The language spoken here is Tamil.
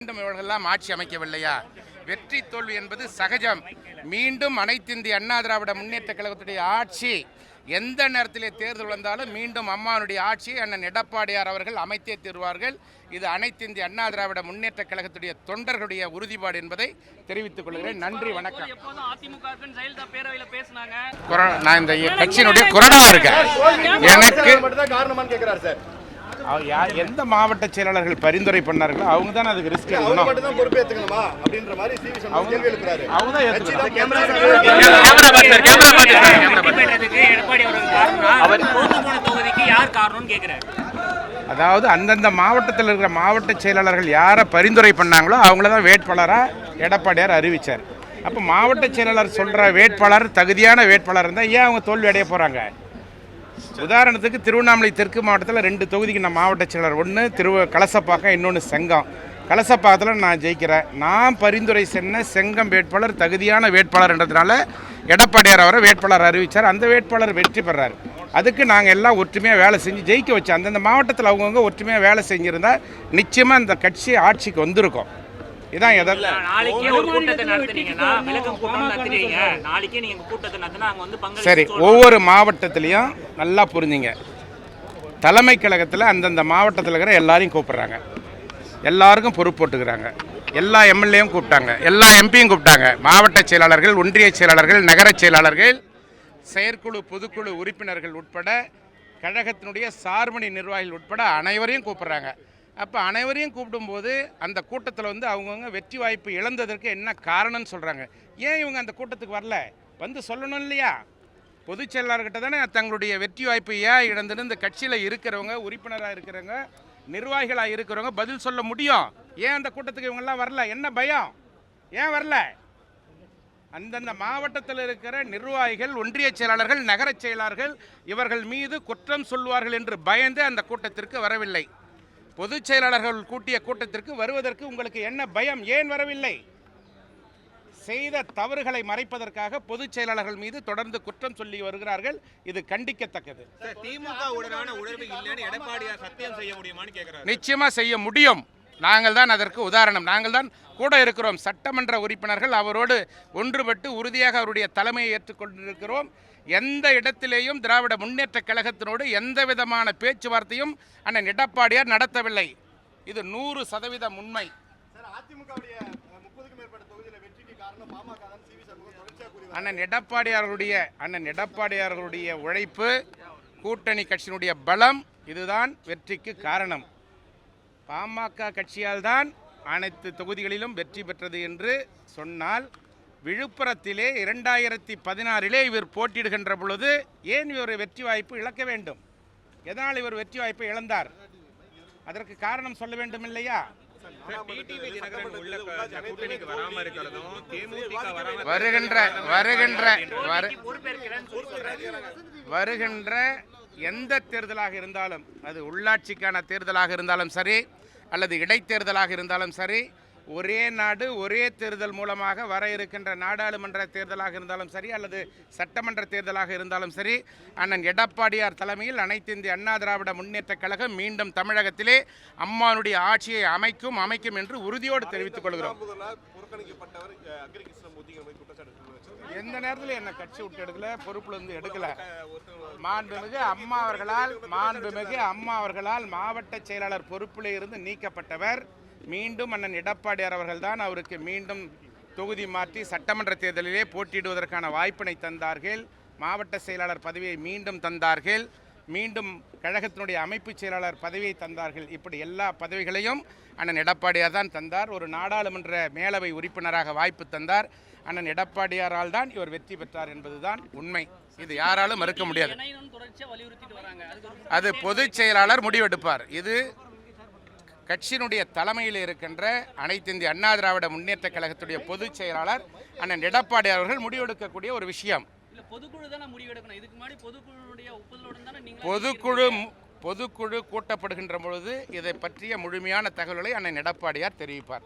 மீண்டும் இவர்களெல்லாம் ஆட்சி அமைக்கவில்லையா? வெற்றி தோல்வி என்பது சகஜம். மீண்டும் அனைத்து இந்திய அண்ணா திராவிட முன்னேற்ற கழகத்துடைய ஆட்சி எந்த நேரத்திலே தேர்தல் வந்தாலும் மீண்டும் அம்மாவுடைய ஆட்சியை அண்ணன் எடப்பாடியார் அவர்கள் அமைத்தே தருவார்கள். இது அனைத்து இந்திய அண்ணா திராவிட முன்னேற்ற கழகத்துடைய தொண்டர்களுடைய உறுதிப்பாடு என்பதை தெரிவித்துக் கொள்கிறேன். நன்றி, வணக்கம். நான் இந்த கட்சியினுடைய குரடா இருக்கேன். எனக்கு எந்த மாவட்ட செயலாளர்கள் பரிந்துரை பண்ணார்களோ அவங்க தான் அதுக்கு ரிஸ்க் அதாவது அந்தந்த மாவட்டத்தில் இருக்கிற மாவட்ட செயலாளர்கள் யாரை பரிந்துரை பண்ணாங்களோ அவங்கள தான் வேட்பாளராக எடப்பாடியார் அறிவித்தார். அப்போ மாவட்ட செயலாளர் சொல்கிற வேட்பாளர் தகுதியான வேட்பாளர் இருந்தால் ஏன் அவங்க தோல்வி அடைய போகிறாங்க? உதாரணத்துக்கு திருவண்ணாமலை தெற்கு மாவட்டத்தில் 2 தொகுதிக்கு நான் மாவட்ட செயலர், ஒன்று கலசப்பாக்கம், இன்னொன்று செங்கம். கலசப்பாக்கத்தில் நான் ஜெயிக்கிறேன். நான் பரிந்துரை சென்ன செங்கம் வேட்பாளர் தகுதியான வேட்பாளர்ன்றதுனால எடப்பாடியார் அவரை வேட்பாளர் அறிவித்தார். அந்த வேட்பாளர் வெற்றி பெறார். அதுக்கு நாங்கள் எல்லாம் ஒற்றுமையாக வேலை செஞ்சு ஜெயிக்க வச்சோம். அந்தந்த மாவட்டத்தில் அவங்கவுங்க ஒற்றுமையாக வேலை செஞ்சுருந்தால் நிச்சயமாக இந்த கட்சி ஆட்சிக்கு வந்திருக்கும். இதான் சரி. ஒவ்வொரு மாவட்டத்திலையும் நல்லா புரிஞ்சுங்க, தலைமை கழகத்தில் அந்தந்த மாவட்டத்தில் இருக்கிற எல்லாரையும் கூப்பிட்றாங்க, எல்லாருக்கும் பொறுப்பு போட்டுக்கிறாங்க. எல்லா எம்எல்ஏயும் கூப்பிட்டாங்க, எல்லா எம்பியும் கூப்பிட்டாங்க. மாவட்ட செயலாளர்கள், ஒன்றிய செயலாளர்கள், நகர செயலாளர்கள், செயற்குழு பொதுக்குழு உறுப்பினர்கள் உட்பட கழகத்தினுடைய சார்பணி நிர்வாகிகள் உட்பட அனைவரையும் கூப்பிட்றாங்க. அப்போ அனைவரையும் கூப்பிடும்போது அந்த கூட்டத்தில் அவங்கவுங்க வெற்றி வாய்ப்பு இழந்ததற்கு என்ன காரணம்னு சொல்கிறாங்க. ஏன் இவங்க அந்த கூட்டத்துக்கு வரல? சொல்லணும் இல்லையா? பொதுச் செயலாளர்கிட்ட தானே தங்களுடைய வெற்றி வாய்ப்பு ஏன் இழந்துன்னு இந்த கட்சியில் இருக்கிறவங்க, உறுப்பினராக இருக்கிறவங்க, நிர்வாகிகளாக இருக்கிறவங்க பதில் சொல்ல முடியும். ஏன் அந்த கூட்டத்துக்கு இவங்கெல்லாம் வரல? என்ன பயம்? ஏன் வரல? அந்தந்த மாவட்டத்தில் இருக்கிற நிர்வாகிகள், ஒன்றிய செயலாளர்கள், நகர செயலாளர்கள் இவர்கள் மீது குற்றம் சொல்வார்கள் என்று பயந்து அந்த கூட்டத்திற்கு வரவில்லை. பொதுச் செயலாளர்கள் கூட்டிய கூட்டத்திற்கு வருவதற்கு உங்களுக்கு என்ன பயம்? ஏன் வரவில்லை? செய்த தவறுகளை மறைப்பதற்காக பொதுச் செயலாளர்கள் மீது தொடர்ந்து குற்றம் சொல்லி வருகிறார்கள். இது கண்டிக்கத்தக்கது. நிச்சயமா செய்ய முடியும். நாங்கள் தான் அதற்கு உதாரணம். நாங்கள் தான் கூட இருக்கிறோம். சட்டமன்ற உறுப்பினர்கள் அவரோடு ஒன்றுபட்டு உறுதியாக அவருடைய தலைமையை ஏற்றுக்கொண்டிருக்கிறோம். எந்த இடத்திலேயும் திராவிட முன்னேற்ற கழகத்தினோடு எந்த விதமான பேச்சுவார்த்தையும் அண்ணன் எடப்பாடியார் நடத்தவில்லை. இது 100% உண்மை. அண்ணன் எடப்பாடியார்களுடைய உழைப்பு, கூட்டணி கட்சியினுடைய பலம், இதுதான் வெற்றிக்கு காரணம். பாமக கட்சியால் தான் அனைத்து தொகுதிகளிலும் வெற்றி பெற்றது என்று சொன்னால், விழுப்புரத்திலே 2016 இவர் போட்டியிடுகின்ற பொழுது ஏன் இவர் வெற்றி வாய்ப்பு இழக்க வேண்டும்? எதனால் இவர் வெற்றி வாய்ப்பை இழந்தார்? அதற்கு காரணம் சொல்ல வேண்டும் இல்லையா? வருகின்ற எந்த தேர்தலாக இருந்தாலும், அது உள்ளாட்சிக்கான தேர்தலாக இருந்தாலும் சரி, அல்லது இடைத்தேர்தலாக இருந்தாலும் சரி, ஒரே நாடு ஒரே தேர்தல் மூலமாக வர இருக்கின்ற நாடாளுமன்ற தேர்தலாக இருந்தாலும் சரி, அல்லது சட்டமன்ற தேர்தலாக இருந்தாலும் சரி, அண்ணன் எடப்பாடியார் தலைமையில் அனைத்து இந்திய அண்ணா திராவிட முன்னேற்ற கழகம் மீண்டும் தமிழகத்திலே அம்மானுடைய ஆட்சியை அமைக்கும் என்று உறுதியோடு தெரிவித்துக் கொள்கிறோம். எந்த நேரத்தில் என்ன கட்சி விட்டு எடுக்கல, பொறுப்புல இருந்து எடுக்கல. மாண்புமிகு அம்மா அவர்களால் மாவட்ட செயலாளர் பொறுப்பில் இருந்து நீக்கப்பட்டவர். மீண்டும் அண்ணன் எடப்பாடியார் அவர்கள் தான் அவருக்கு மீண்டும் தொகுதி மாற்றி சட்டமன்ற தேர்தலிலே போட்டியிடுவதற்கான வாய்ப்பினை தந்தார்கள். மாவட்ட செயலாளர் பதவியை மீண்டும் தந்தார்கள். மீண்டும் கழகத்தினுடைய அமைப்பு செயலாளர் பதவியை தந்தார்கள். இப்படி எல்லா பதவிகளையும் அண்ணன் எடப்பாடியார் தான் தந்தார். ஒரு நாடாளுமன்ற மேலவை உறுப்பினராக வாய்ப்பு தந்தார். அண்ணன் எடப்பாடியாரால் தான் இவர் வெற்றி பெற்றார் என்பதுதான் உண்மை. இது யாராலும் மறுக்க முடியாது. அது பொதுச் செயலாளர் முடிவெடுப்பார். இது கட்சியினுடைய தலைமையில் இருக்கின்ற அனைத்து இந்திய அண்ணா திராவிட முன்னேற்ற கழகத்துடைய பொதுச் செயலாளர் அண்ணன் எடப்பாடி அவர்கள் முடிவெடுக்கக்கூடிய ஒரு விஷயம். பொதுக்குழு கூட்டப்படுகின்ற பொழுது இதை பற்றிய முழுமையான தகவல்களை அண்ணன் எடப்பாடியார் தெரிவிப்பார்.